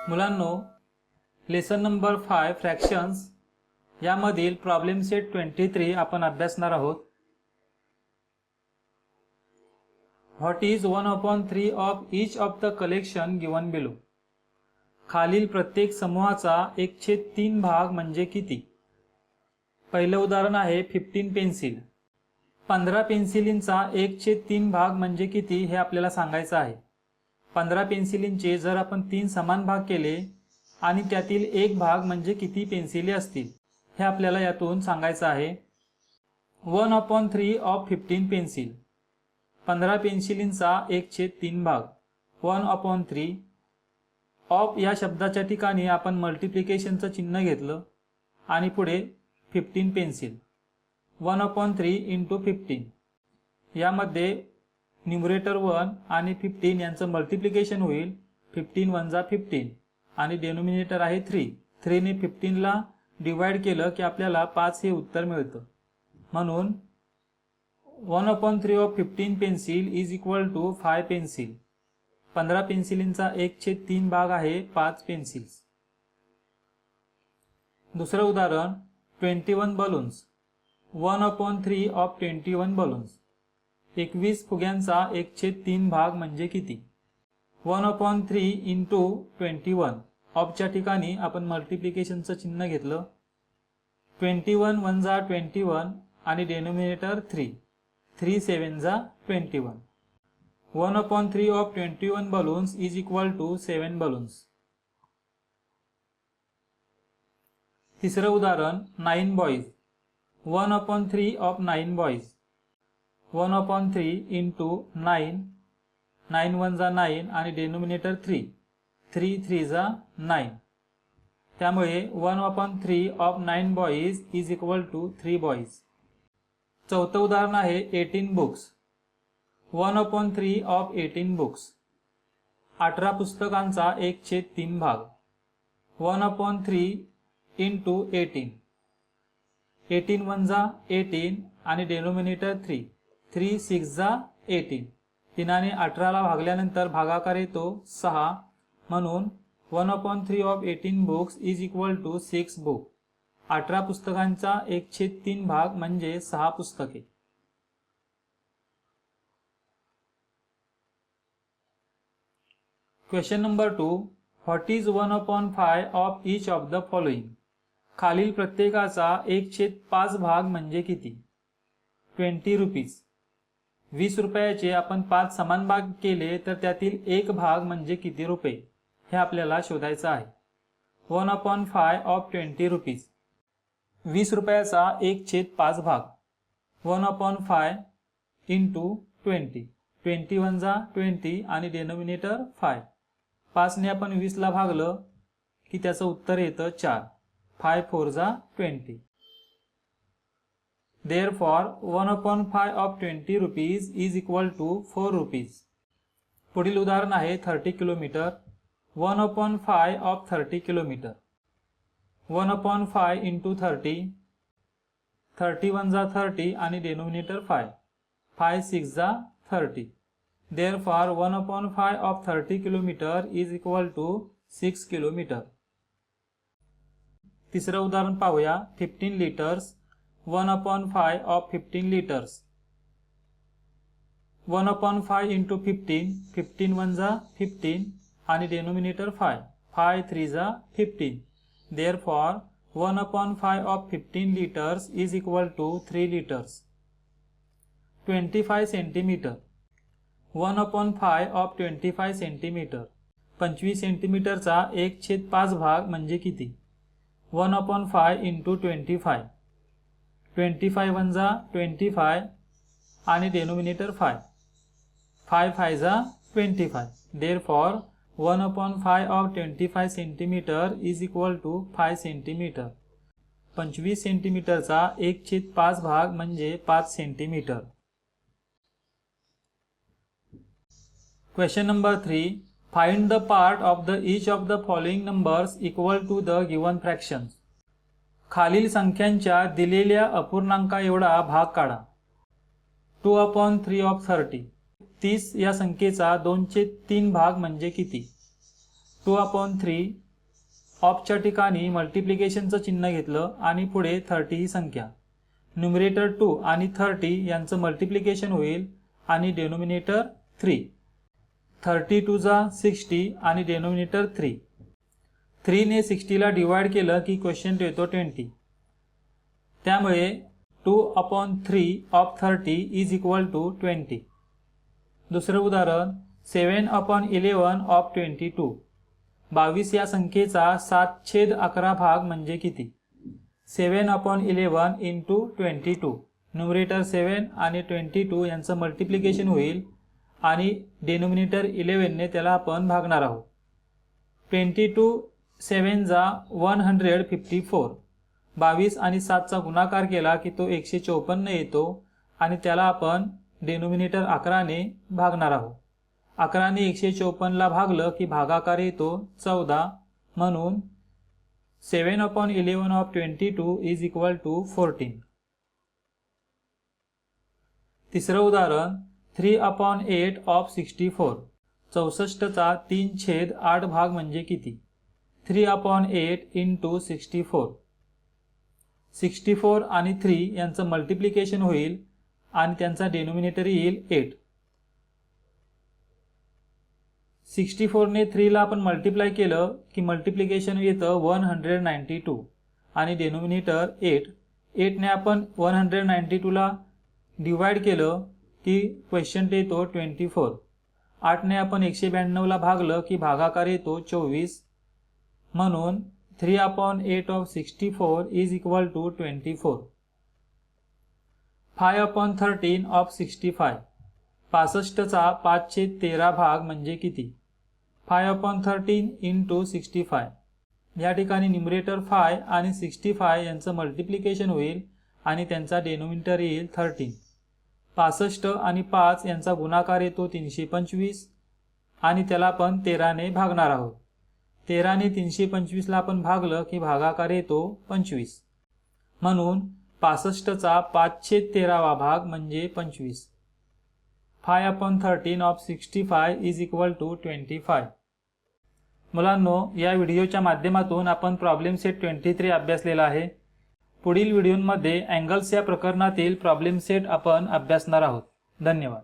मुलांनो, lesson number 5 fractions यामधील problem set 23 आपण अभ्यासणार आहोत. What is 1/3 of each of the collection given below. खालील प्रत्येक समूहाचा 1/3 भाग म्हणजे किती. पहिलं उदाहरण आहे 15 पेन्सिल. 15 पेन्सिलींचा 1/3 भाग म्हणजे किती हे आपल्याला सांगायचं आहे. 15 पेन्सिलींचे जर आपण 3 समान भाग केले आणि त्यातील एक भाग म्हणजे किती पेन्सिली असतील हे आपल्याला यातून सांगायचं आहे. 1/3 ऑफ 15 पेन्सिल. 15 पेन्सिलींचा 1/3 भाग. 1/3 ऑफ या शब्दाच्या ठिकाणी आपण मल्टिप्लिकेशनचं चिन्ह घेतलं आणि पुढे 15 पेन्सिल. 1/3 इंटू 15. यामध्ये न्यूमरेटर 1 आणि 15 यांचं मल्टिप्लिकेशन होईल. 15 1 जा 15 आणि डेनोमिनेटर आहे 3. 3 ने 15 ला डिवाइड केलं की आपल्याला 5 हे उत्तर मिळतं. म्हणून 1/3 of 15 pencil is equal to 5 pencil. 15 पेन्सिलींचा 1/3 भाग आहे 5 पेन्सिल्स. दुसरं उदाहरण 21 बलून्स. 1/3 of 21 balloons. 21 फुग्यांचा 1/3 भाग म्हणजे किती. 1/3 इंटू 21. ऑफच्या ठिकाणी आपण मल्टिप्लिकेशनचं चिन्ह घेतलं. 21 1 जा 21 आणि डेनोमिनेटर 3. 3 7 जा 21. 1/3 of 21 balloons is equal to 7 balloons. तिसरं उदाहरण 9 बॉईज. 1/3 of 9 boys. 1/3 इंटू 9. 9 1 जा 9 आणि डेनोमिनेटर 3. 3 3 जा 9. त्यामुळे 1/3 of 9 boys is equal to 3 boys. चौथं उदाहरण आहे 18 बुक्स. 1/3 of 18 books. 18 पुस्तकांचा 1/3 भाग. 1/3 इंटू 18. 18 1 जा 18 आणि डेनोमिनेटर 3. 3 6 जा 18. 3ने 18 ला भागल्यानंतर भागाकार येतो 6. म्हणून 1/3 of 18 books is equal to 6 book. 18 पुस्तकांचा 1/3 भाग म्हणजे 6 पुस्तके. Question number 2. What is 1/5 of each of the following. खालील प्रत्येकाचा 1/5 भाग म्हणजे किती. 20 रुपीज. 20 रुपयाचे आपण 5 समान भाग केले तर त्यातील एक भाग म्हणजे किती रुपये हे आपल्याला शोधायचं आहे. 1/5 ऑफ 20 रुपीज. 20 रुपयाचा 1/5 भाग. 1/5 इंटू 20. 20 1 जा 20 आणि डेनोमिनेटर 5. 5 ने आपण 20 ला भागलं की त्याचं उत्तर येतं 4. 5 4 जा 20. Therefore 1/5 of 20 rupees is equal to 4 rupees. पुढील उदाहरण आहे 30 किलोमीटर. 1/5 of 30 kilometre. 1/5 इंटू 30. 30 1 जा 30 आणि डेनोमिनेटर 5. 5 6 जा 30. Therefore 1/5 of 30 kilometre is equal to 6 kilometre. तिसरं उदाहरण पाहूया 15 लिटर्स. 1/5 of 15 liters. 1/5 इंटू 15. 15 1 जा 15 आणि डेनोमिनेटर 5. 5 3 जा 15. Therefore 1/5 of 15 liters is equal to 3 liters. 25 centimetre. 1/5 of 25 centimetre. 25 सेंटीमीटरचा 1/5 भाग म्हणजे किती. 1/5 इंटू 25. 25 1 जा 25 आणि डेनोमिनेटर 5. 5 5 जा 25. Therefore 1/5 of 25 centimetre is equal to 5 centimetre. 25 सेंटीमीटरचा 1/5 भाग म्हणजे 5 centimetre. Question number 3. Find the part of the each of the following numbers equal to the given fractions. खालील संख्यांच्या दिलेल्या अपूर्णांका एवढा भाग काढा. 2/3 ऑफ 30. 30 या संख्येचा 2/3 भाग म्हणजे किती. 2/3 ऑफच्या ठिकाणी मल्टिप्लिकेशनचं चिन्ह घेतलं आणि पुढे 30 ही संख्या. न्यूमरेटर 2 आणि 30 यांचं मल्टिप्लिकेशन होईल आणि डेनोमिनेटर 3. 32 जा 60 आणि डेनोमिनेटर 3. 3 ने 60 ला डिवाइड केलं की क्वेश्चन येतो 20. त्यामुळे 2/3 ऑफ 30 इज इक्वल टू 20. दुसरं उदाहरण 7/11 ऑफ 22. 22 या संख्येचा 7/11 भाग म्हणजे किती? 7/11 इंटू 22. न्यूमरेटर 7 आणि 22 यांचं मल्टिप्लिकेशन होईल आणि डेनोमिनेटर 11 ने त्याला आपण भागणार आहोत. 22 7 जा 154. 22 आणि 7 चा गुणाकार केला की तो 154 येतो आणि त्याला आपण डेनोमिनेटर 11 ने भागणार आहोत. 11 ने 154 ला भागलं की भागाकार येतो 14. म्हणून 7/11 ऑफ 22 इज इक्वल टू 14. तिसरं उदाहरण 3/8 ऑफ 64. 64 चा 3/8 भाग म्हणजे किती? 3/8 इंटू 64. 64 आणि 3 यांचं मल्टिप्लिकेशन होईल आणि त्यांचा डेनोमिनेटर येईल 8. 64 ने 3 ला आपण मल्टिप्लाय केलं की मल्टिप्लिकेशन येतं 192 आणि डेनोमिनेटर 8. 8 ने आपण 192 ला डिवाइड केलं की क्वेश्चन येतो 24. 8 ने आपण 192 ला भागलं की भागाकार येतो 24. म्हणून 3/8 of 64 is equal to 24. 5/13 of 65. 65 चा 5/13 भाग म्हणजे किती? 5/13 इंटू 65. या ठिकाणी न्यूमरेटर 5 आणि 65 यांचं मल्टिप्लिकेशन होईल आणि त्यांचा डेनोमिनेटर येईल 13. 65 आणि 5 यांचा गुणाकार येतो 325 आणि त्याला आपण 13 ने भागणार आहोत. 13 ने 325 ला आपण भागलं की भागाकार येतो 25. म्हणून 65 चा 5/13 भाग म्हणजे 25. 5/13 ऑफ 65 इज इक्वल टू 25. मुलांनो, या व्हिडिओच्या माध्यमातून आपण प्रॉब्लेम सेट 23 अभ्यासलेला आहे. पुढील व्हिडिओमध्ये अँगल्स या प्रकरणातील प्रॉब्लेम सेट आपण अभ्यासणार आहोत. धन्यवाद.